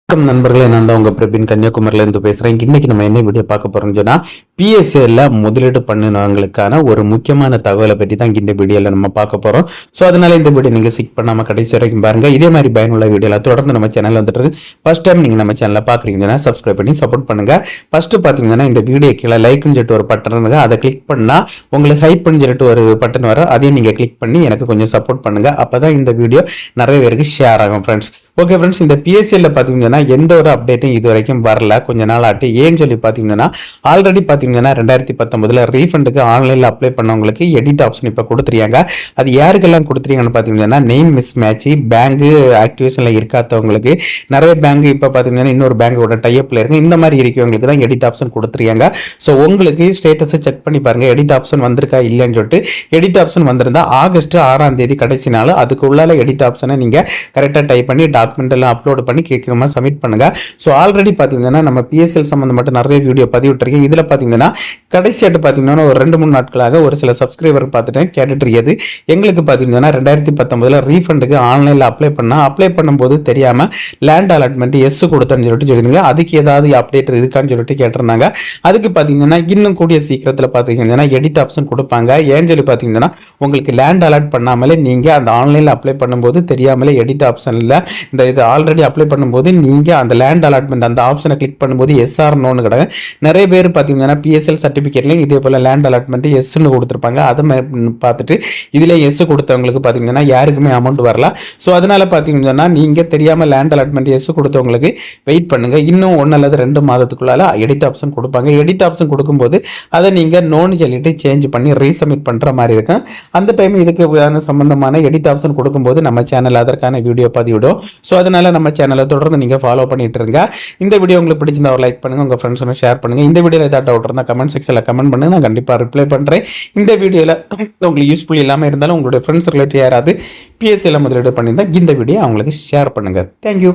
வணக்கம் நண்பர்களே, நான் தான் உங்க பிரபின் கன்னியாகுமரியில இருந்து பேசுறேன். இன்னைக்கு நம்ம என்ன வீடியோ பார்க்க போறோம்னு சொன்னா பிஎஸ்ஏல முதலீடு பண்ணினவங்களுக்கான ஒரு முக்கியமான தகவலை பற்றி தான் இந்த வீடியோல நம்ம பார்க்க போறோம். ஸோ அதனால இந்த வீடியோ நீங்க ஸ்கிப் பண்ணாம கடைசி வரைக்கும் பாருங்க. இதே மாதிரி பயனுள்ள வீடியோல தொடர்ந்து நம்ம சேனல் வந்துட்டு இருக்கு. ஃபர்ஸ்ட் டைம் நீங்க நம்ம சேனலை பாக்குறீங்கன்னா சப்ஸ்கிரைப் பண்ணி சப்போர்ட் பண்ணுங்க. ஃபர்ஸ்ட் பாத்தீங்கன்னா இந்த வீடியோ கீழே லைக்னு சொல்லிட்டு ஒரு பட்டன் இருக்கு, அதை கிளிக் பண்ணா உங்களுக்கு ஹைப்னு சொல்லிட்டு ஒரு பட்டன் வரும், அதையும் நீங்க கிளிக் பண்ணி எனக்கு கொஞ்சம் சப்போர்ட் பண்ணுங்க. அப்பதான் இந்த வீடியோ நிறைய பேருக்கு ஷேர் ஆகும் ஃப்ரெண்ட்ஸ். ஓகே ஃப்ரெண்ட்ஸ், இந்த பிஎஸ்சியில் பார்த்தீங்கன்னா எந்த ஒரு அப்டேட்டும் இது வரைக்கும் வரல, கொஞ்ச நாள் ஆட்டு. ஏன்னு சொல்லி பார்த்தீங்கன்னா ஆல்ரெடி பார்த்தீங்கன்னா 2019 ரீஃபண்டுக்கு ஆன்லைனில் அப்ளை பண்ணவங்களுக்கு எடிட் ஆப்ஷன் இப்போ கொடுத்துருக்காங்க. அது யாருக்கெல்லாம் கொடுத்துருக்காங்கன்னு பார்த்தீங்கன்னா நேம் மிஸ் மேட்ச், பேங்கு ஆக்டிவேஷனில் இருக்காதவங்களுக்கு, நிறைய பேங்க் இப்போ பார்த்தீங்கன்னா இன்னொரு பேங்கோட டைப்பில் இருக்கு, இந்த மாதிரி இருக்கவங்களுக்கு தான் எடிட் ஆப்ஷன் கொடுத்துருக்காங்க. ஸோ உங்களுக்கு ஸ்டேட்டஸை செக் பண்ணி பாருங்க, எடிட் ஆப்ஷன் வந்திருக்கா இல்லைன்னு சொல்லிட்டு. எடிட் ஆப்ஷன் வந்திருந்தா ஆகஸ்ட் 6ஆம் தேதி கடைசி நாள், அதுக்கு உள்ளால எடிட் ஆப்ஷனை நீங்கள் கரெக்டாக டைப் பண்ணி டாக்குமெண்ட் எல்லாம் அப்லோட் பண்ணி கேட்கணுமா சப்மிட் பண்ணுங்க. ஸோ ஆல்ரெடி பார்த்தீங்கன்னா நம்ம பிஎஸ்எல் சம்பந்தப்பட்ட நிறைய வீடியோ பதிவிட்டிருக்கேன். இதில் பார்த்தீங்கன்னா கடைசியாட்டு பார்த்தீங்கன்னா ஒரு 2-3 நாட்களாக ஒரு சில சப்ஸ்கிரைபர் பார்த்துட்டேன், கேட்டுட்டு இருக்குது. எங்களுக்கு பார்த்தீங்கன்னா 2019 ரீஃபண்டுக்கு ஆன்லைனில் அப்ளை பண்ணும்போது தெரியாமல் லேண்ட் அலாட்மெண்ட் எஸ் கொடுத்தேன்னு சொல்லிட்டு சொல்லிடுங்க. அதுக்கு ஏதாவது அப்டேட் இருக்கான்னு சொல்லிட்டு கேட்டிருந்தாங்க. அதுக்கு பார்த்தீங்கன்னா இன்னும் கூடிய சீக்கிரத்தில் பார்த்தீங்கன்னா எடிட் ஆப்ஷன் கொடுப்பாங்க. ஏன்னு சொல்லி பார்த்தீங்கன்னா உங்களுக்கு லேண்ட் அலாட் பண்ணாமலே நீங்கள் அந்த ஆன்லைனில் அப்ளை பண்ணும்போது தெரியாமலே எடிட் ஆப்ஷனில் இந்த இது ஆல்ரெடி அப்ளை பண்ணும்போது நீங்கள் அந்த லேண்ட் அலாட்மெண்ட் அந்த ஆப்ஷனை கிளிக் பண்ணும்போது எஸ்ஆர் நோன்னு கிடையாது. நிறைய பேர் பார்த்தீங்கன்னா பிஎஸ்எல் சர்டிஃபிகேட்லையும் இதே போல் லேண்ட் அலாட்மெண்ட் எஸ்ன்னு கொடுத்துருப்பாங்க. அதை பார்த்துட்டு இதில் எஸ் கொடுத்தவங்களுக்கு பார்த்தீங்கன்னா யாருக்குமே அமௌண்ட் வரல. ஸோ அதனால பார்த்தீங்கன்னா நீங்கள் தெரியாமல் லேண்ட் அலாட்மெண்ட் எஸ் கொடுத்தவங்களுக்கு வெயிட் பண்ணுங்க. இன்னும் 1 அல்லது 2 மாதத்துக்குள்ளால எடிட் ஆப்ஷன் கொடுப்பாங்க. எடிட் ஆப்ஷன் கொடுக்கும்போது அதை நீங்கள் நோன்னு சொல்லிட்டு சேஞ்ச் பண்ணி ரீசப்மிட் பண்ணுற மாதிரி இருக்கும். அந்த டைம் இதுக்கு சம்பந்தமான எடிட் ஆப்ஷன் கொடுக்கும்போது நம்ம சேனல் அதற்கான வீடியோ பதிவிடும். ஸோ அதனால நம்ம சேனலை தொடர்ந்து நீங்கள் ஃபாலோ பண்ணிட்டு இருங்க. இந்த வீடியோ உங்களுக்கு பிடிச்சிருந்தா ஒரு லைக் பண்ணுங்க, உங்கள் ஃப்ரெண்ட்ஸோட ஷேர் பண்ணுங்க. இந்த வீடியோவில் ஏதாவது டவுட் இருந்தால் கமெண்ட் செக்ஷனில் கமெண்ட் பண்ணுங்க, நான் கண்டிப்பாக ரிப்ளை பண்ணுறேன். இந்த வீடியோவில் உங்களுக்கு யூஸ்ஃபுல் இல்லாமல் இருந்தாலும் உங்களுடைய ஃப்ரெண்ட்ஸ் ரிலேட்டிவ் யாராவது பிஎஸ்சியில் முதலீடு பண்ணியிருந்தால் இந்த வீடியோ அவங்களுக்கு ஷேர் பண்ணுங்க. தேங்க்யூ.